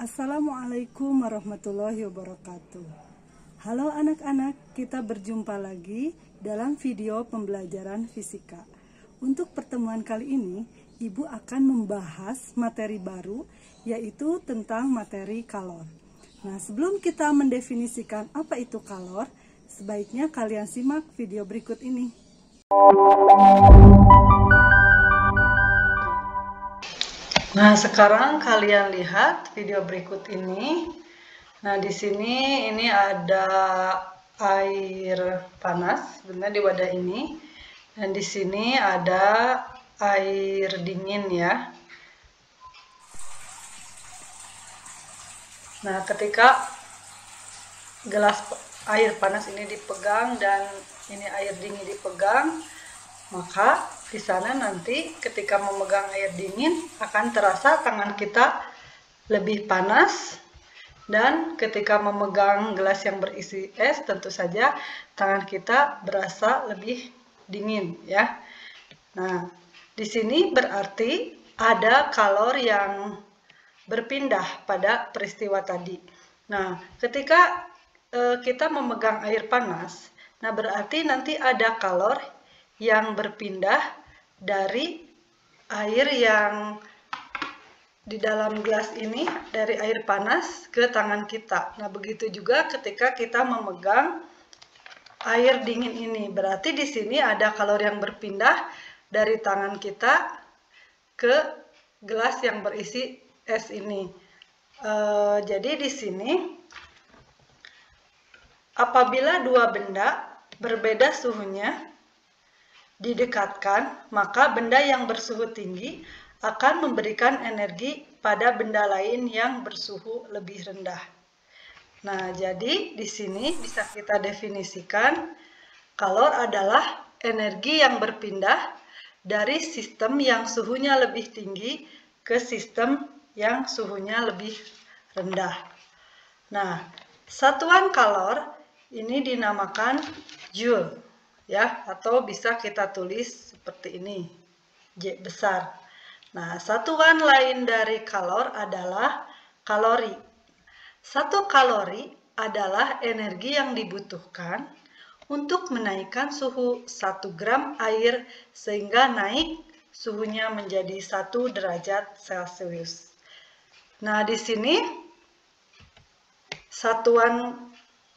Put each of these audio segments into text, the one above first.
Assalamualaikum warahmatullahi wabarakatuh. Halo anak-anak, kita berjumpa lagi dalam video pembelajaran fisika. Untuk pertemuan kali ini, Ibu akan membahas materi baru, yaitu tentang materi kalor. Nah, sebelum kita mendefinisikan apa itu kalor, sebaiknya kalian simak video berikut ini. Nah, sekarang kalian lihat video berikut ini. Nah, di sini ini ada air panas, benar di wadah ini. Dan di sini ada air dingin ya. Nah, ketika gelas air panas ini dipegang dan ini air dingin dipegang, maka di sana nanti ketika memegang air dingin akan terasa tangan kita lebih panas, dan ketika memegang gelas yang berisi es tentu saja tangan kita berasa lebih dingin ya. Nah, di sini berarti ada kalor yang berpindah pada peristiwa tadi. Nah, ketika kita memegang air panas, nah berarti nanti ada kalor yang berpindah dari air yang di dalam gelas ini, dari air panas ke tangan kita. Nah, begitu juga ketika kita memegang air dingin ini. Berarti di sini ada kalor yang berpindah dari tangan kita ke gelas yang berisi es ini. Jadi di sini apabila dua benda berbeda suhunya didekatkan, maka benda yang bersuhu tinggi akan memberikan energi pada benda lain yang bersuhu lebih rendah. Nah, jadi di sini bisa kita definisikan kalor adalah energi yang berpindah dari sistem yang suhunya lebih tinggi ke sistem yang suhunya lebih rendah. Nah, satuan kalor ini dinamakan joule ya, atau bisa kita tulis seperti ini, J besar. Nah, satuan lain dari kalor adalah kalori. Satu kalori adalah energi yang dibutuhkan untuk menaikkan suhu 1 gram air sehingga naik suhunya menjadi 1 derajat Celcius. Nah, di sini satuan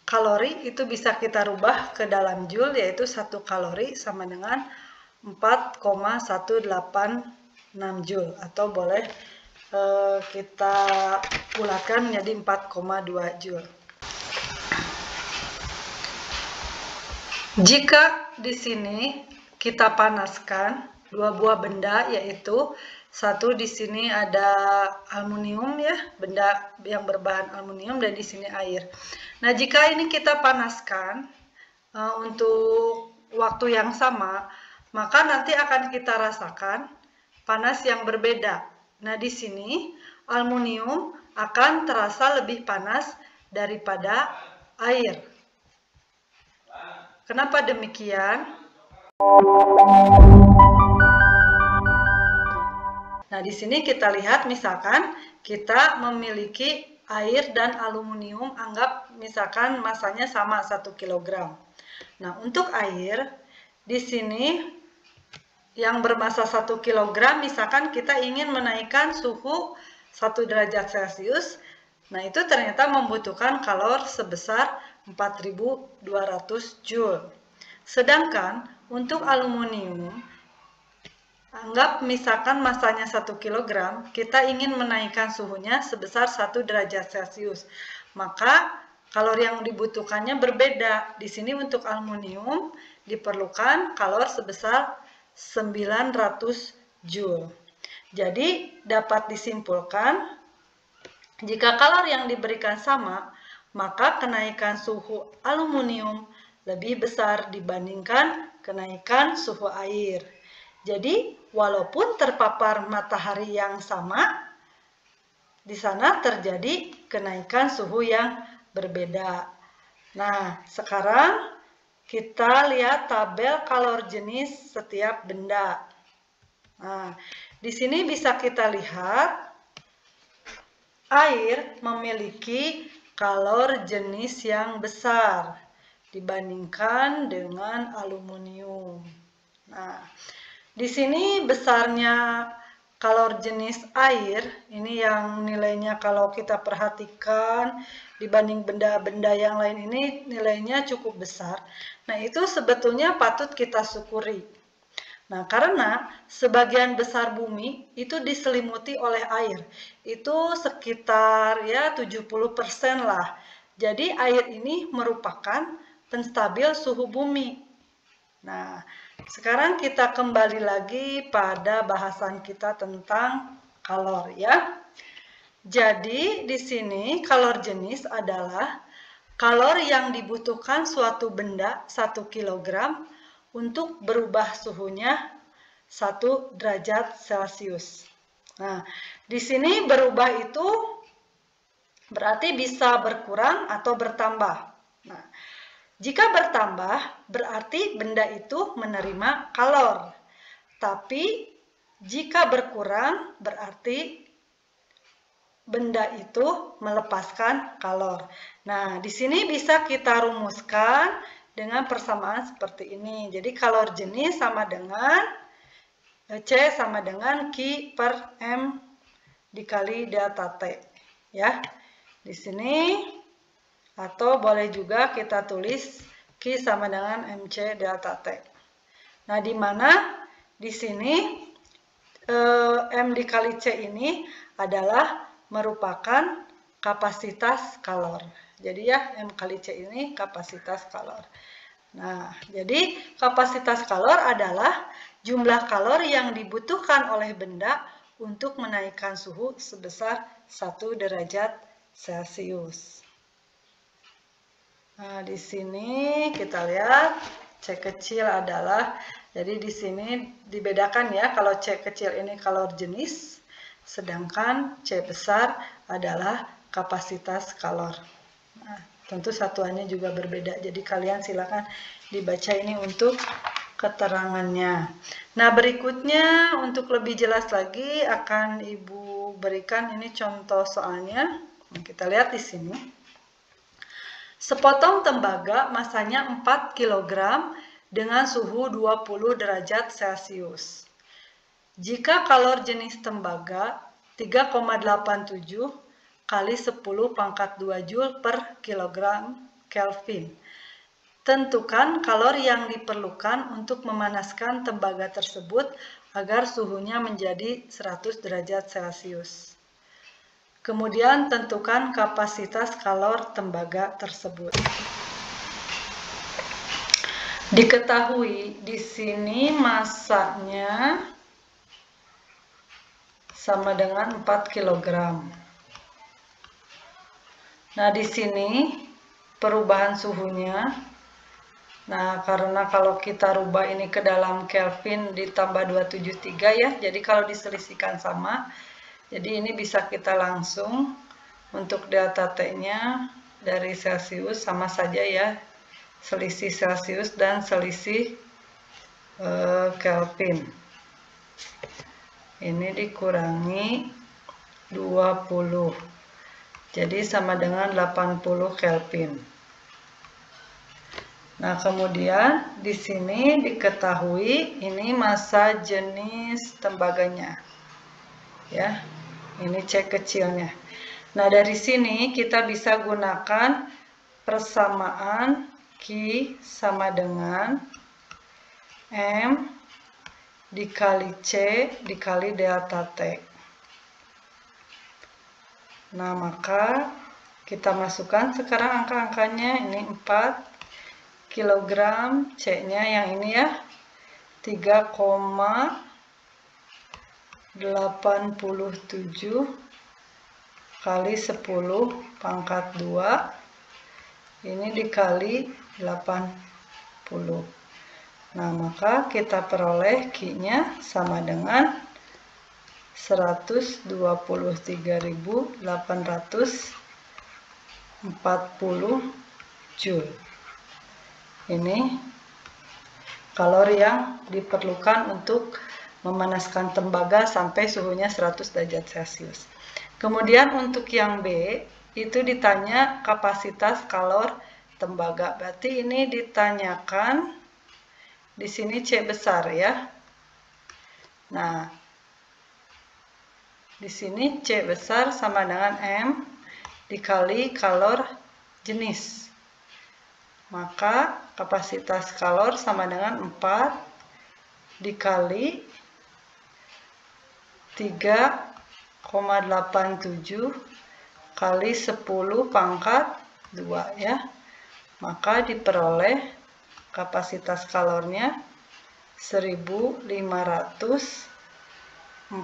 kalori itu bisa kita rubah ke dalam joule, yaitu 1 kalori sama dengan 4,186 joule, atau boleh kita bulatkan menjadi 4,2 joule. Jika di sini kita panaskan dua buah benda, yaitu satu di sini ada aluminium ya, benda yang berbahan aluminium, dan di sini air. Nah, jika ini kita panaskan untuk waktu yang sama, maka nanti akan kita rasakan panas yang berbeda. Nah, di sini aluminium akan terasa lebih panas daripada air. Kenapa demikian? Nah, di sini kita lihat misalkan kita memiliki air dan aluminium, anggap misalkan masanya sama 1 kg. Nah, untuk air di sini yang bermasa 1 kg, misalkan kita ingin menaikkan suhu 1 derajat Celcius, nah itu ternyata membutuhkan kalor sebesar 4.200 joule. Sedangkan untuk aluminium, anggap misalkan masanya 1 kg, kita ingin menaikkan suhunya sebesar 1 derajat Celcius. Maka kalor yang dibutuhkannya berbeda. Di sini untuk aluminium diperlukan kalor sebesar 900 joule. Jadi dapat disimpulkan, jika kalor yang diberikan sama, maka kenaikan suhu aluminium lebih besar dibandingkan kenaikan suhu air. Jadi, walaupun terpapar matahari yang sama, di sana terjadi kenaikan suhu yang berbeda. Nah, sekarang kita lihat tabel kalor jenis setiap benda. Nah, di sini bisa kita lihat air memiliki kalor jenis yang besar dibandingkan dengan aluminium. Nah, di sini besarnya kalor jenis air, ini yang nilainya kalau kita perhatikan dibanding benda-benda yang lain ini nilainya cukup besar. Nah, itu sebetulnya patut kita syukuri. Nah, karena sebagian besar bumi itu diselimuti oleh air. Itu sekitar ya 70% lah. Jadi air ini merupakan penstabil suhu bumi. Nah, sekarang kita kembali lagi pada bahasan kita tentang kalor ya. Jadi di sini kalor jenis adalah kalor yang dibutuhkan suatu benda 1 kg untuk berubah suhunya 1 derajat Celcius. Nah, di sini berubah itu berarti bisa berkurang atau bertambah. Nah, jika bertambah berarti benda itu menerima kalor. Tapi jika berkurang berarti benda itu melepaskan kalor. Nah, di sini bisa kita rumuskan dengan persamaan seperti ini. Jadi kalor jenis sama dengan C sama dengan Q per M dikali delta T. Ya, di sini atau boleh juga kita tulis Q sama dengan MC delta T. Nah, di mana di sini M dikali C ini adalah merupakan kapasitas kalor. Jadi ya, M kali C ini kapasitas kalor. Nah, jadi kapasitas kalor adalah jumlah kalor yang dibutuhkan oleh benda untuk menaikkan suhu sebesar 1 derajat Celcius. Nah, di sini kita lihat C kecil adalah, jadi di sini dibedakan ya, kalau C kecil ini kalor jenis, sedangkan C besar adalah kapasitas kalor. Nah, tentu satuannya juga berbeda, jadi kalian silakan dibaca ini untuk keterangannya. Nah, berikutnya untuk lebih jelas lagi akan Ibu berikan ini contoh soalnya. Kita lihat di sini. Sepotong tembaga masanya 4 kg dengan suhu 20 derajat Celcius. Jika kalor jenis tembaga 3,87 kali 10 pangkat 2 Joule per kilogram Kelvin. Tentukan kalor yang diperlukan untuk memanaskan tembaga tersebut agar suhunya menjadi 100 derajat Celcius. Kemudian tentukan kapasitas kalor tembaga tersebut. Diketahui di sini masanya sama dengan 4 kg. Nah, di sini perubahan suhunya. Nah, karena kalau kita rubah ini ke dalam Kelvin ditambah 273 ya. Jadi kalau diselisihkan sama, jadi ini bisa kita langsung untuk delta T-nya dari Celcius sama saja ya. Selisih Celcius dan selisih Kelvin. Ini dikurangi 20. Jadi sama dengan 80 Kelvin. Nah, kemudian di sini diketahui ini massa jenis tembaganya. Ya. Ini C kecilnya. Nah, dari sini kita bisa gunakan persamaan Q sama dengan M dikali C dikali delta T. Nah, maka kita masukkan sekarang angka-angkanya. Ini 4 kg, C-nya yang ini ya 3,87 kali 10 pangkat 2 ini dikali 80. Nah, maka kita peroleh Q-nya sama dengan 123.840 Joule. Ini kalor yang diperlukan untuk memanaskan tembaga sampai suhunya 100 derajat Celcius. Kemudian untuk yang B, itu ditanya kapasitas kalor tembaga. Berarti ini ditanyakan di sini C besar ya. Nah, di sini C besar sama dengan M dikali kalor jenis. Maka kapasitas kalor sama dengan 4 dikali 3,87 kali 10 pangkat 2 ya. Maka diperoleh kapasitas kalornya 1548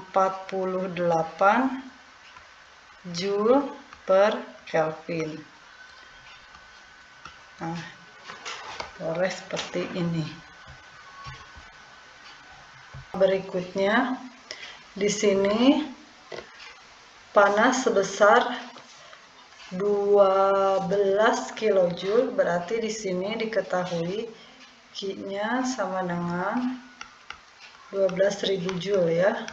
Joule per Kelvin. Nah, boleh seperti ini. Berikutnya di sini panas sebesar 12 kJ, berarti di sini diketahui Q-nya sama dengan 12.000 Joule ya.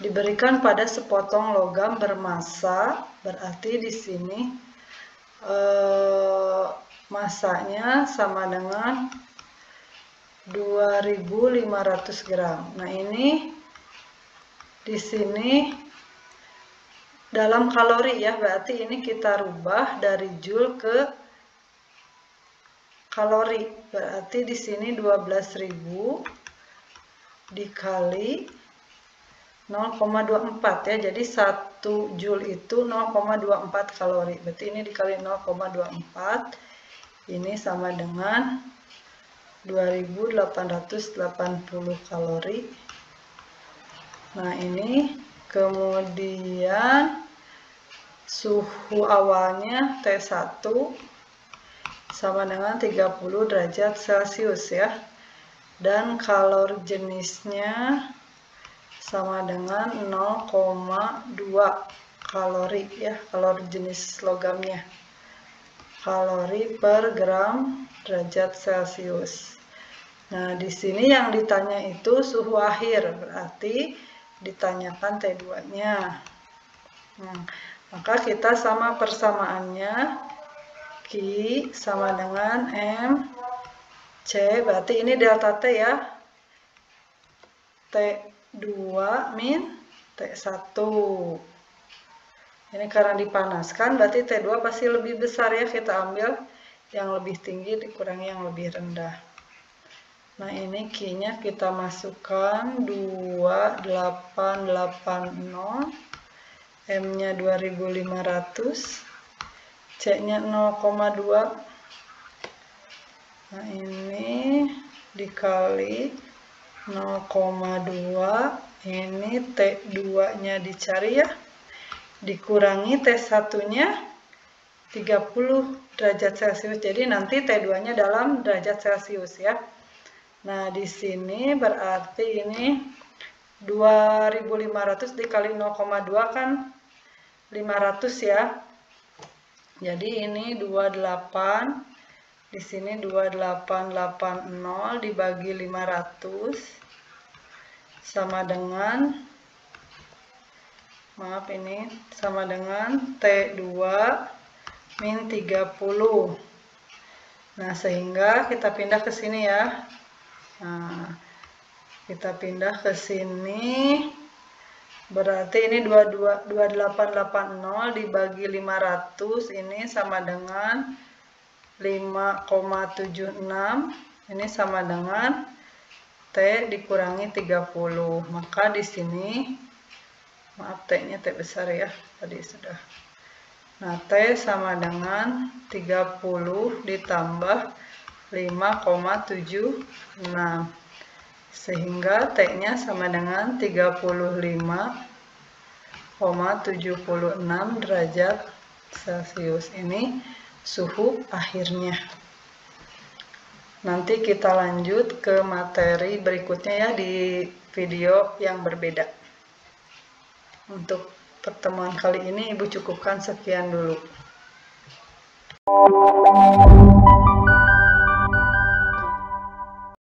Diberikan pada sepotong logam bermassa, berarti di sini masanya sama dengan 2500 gram. Nah, ini di sini dalam kalori ya, berarti ini kita rubah dari Joule ke kalori. Berarti di sini 12.000 dikali 0,24 ya. Jadi 1 Joule itu 0,24 kalori. Berarti ini dikali 0,24. Ini sama dengan 2880 kalori. Nah, ini kemudian suhu awalnya T1 sama dengan 30 derajat Celcius ya. Dan kalori jenisnya sama dengan 0,2 kalori ya, kalori jenis logamnya. Kalori per gram derajat Celcius. Nah, di sini yang ditanya itu suhu akhir, berarti ditanyakan T2-nya. Maka kita sama persamaannya Q sama dengan M C, berarti ini delta T ya. T2 min T1. Ini karena dipanaskan, berarti T2 pasti lebih besar ya. Kita ambil yang lebih tinggi dikurangi yang lebih rendah. Nah, ini Q-nya kita masukkan 2880, M-nya 2500, C-nya 0,2. Nah, ini dikali 0,2, ini T2-nya dicari ya. Dikurangi T1-nya 30 derajat Celcius. Jadi nanti T2-nya dalam derajat Celcius ya. Nah, di sini berarti ini 2500 dikali 0,2 kan 500 ya. Jadi ini 28, di sini 2880 dibagi 500 sama dengan, maaf ini sama dengan T2 min 30. Nah, sehingga kita pindah ke sini ya. Nah, kita pindah ke sini, berarti ini 2880 dibagi 500, ini sama dengan 5,76, ini sama dengan T dikurangi 30. Maka di sini, maaf T-nya T besar ya, tadi sudah. Nah, T sama dengan 30 ditambah 5,76, sehingga T-nya sama dengan 35,76 derajat Celcius. Ini suhu akhirnya. Nanti kita lanjut ke materi berikutnya ya di video yang berbeda. Untuk pertemuan kali ini Ibu cukupkan sekian dulu.